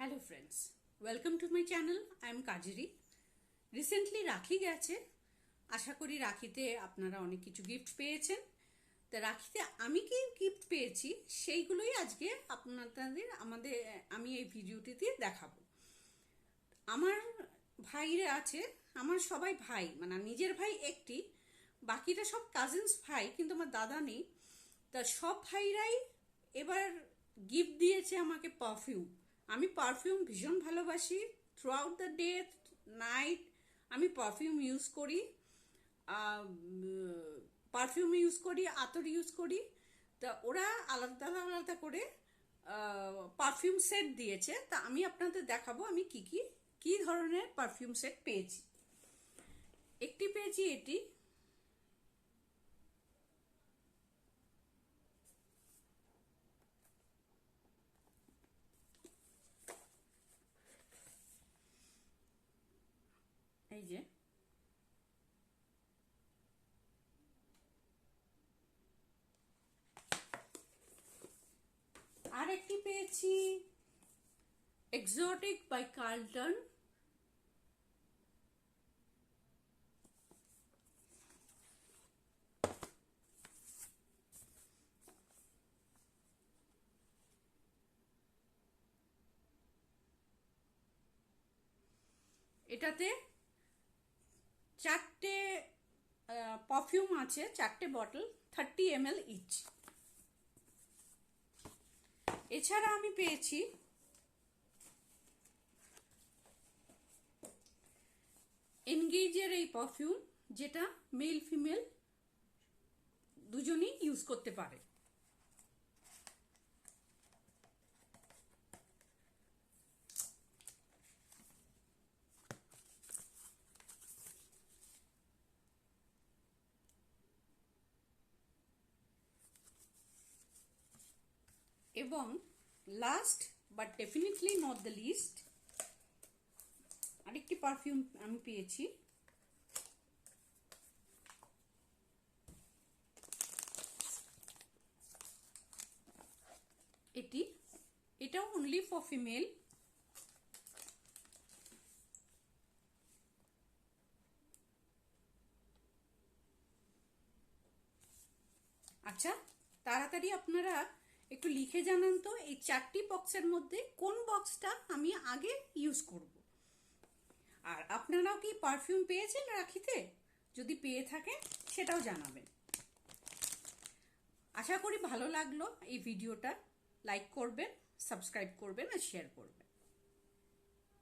Hello friends, welcome to my channel. I am Kajari. Recently রাখি গেছে। আশা করি রাখিতে আপনারা অনেক কিছু গিফট পেয়েছেন। তা রাখিতে আমি কি গিফট পেয়েছি সেইগুলোই আজকে আমি এই ভিডিওটিতে দেখাবো। আমার ভাইরা আছে, আমার সবাই ভাই, মানে নিজের ভাই একটি, বাকিটা সব কাজিনস ভাই, কিন্তু আমার দাদা নেই। তা সব ভাইরাই এবার গিফট দিয়েছে আমাকে পারফিউম। আমি পারফিউম ভীষণ ভালোবাসি। Through out the day, night আমি পারফিউম ইউজ করি, আতর ইউজ করি। তা ওরা আলাদা আলাদা করে পারফিউম সেট দিয়েছে। তা আমি আপনাদের দেখাবো আমি কি ধরনের পারফিউম সেট পেয়েছি। একটি পেয়েছি এটি, এই যে আর একটি পেয়েছি এক্সোটিক বাই কার্লটন। এটাতে চারটে পারফিউম আছে, চারটে বটল, 30 ml ইচ। এছাড়া আমি পেয়েছি এনগেজের এই পারফিউম, যেটা মেল ফিমেল দুজনেই ইউজ করতে পারে। এবং last but definitely not the least, আরেকটি পারফিউম আমি পেয়েছি। এটাও অনলি ফর ফিমেল। আচ্ছা, তাড়াতাড়ি আপনারা একটু লিখে জানান তো এই চারটি বক্সের মধ্যে কোন বক্সটা আমি আগে ইউজ করব। আর আপনারাও কি পারফিউম পেয়েছেন রাখিতে? যদি পেয়ে থাকেন সেটাও জানাবেন। আশা করি ভালো লাগলো এই ভিডিওটা। লাইক করবেন, সাবস্ক্রাইব করবেন আর শেয়ার করবেন।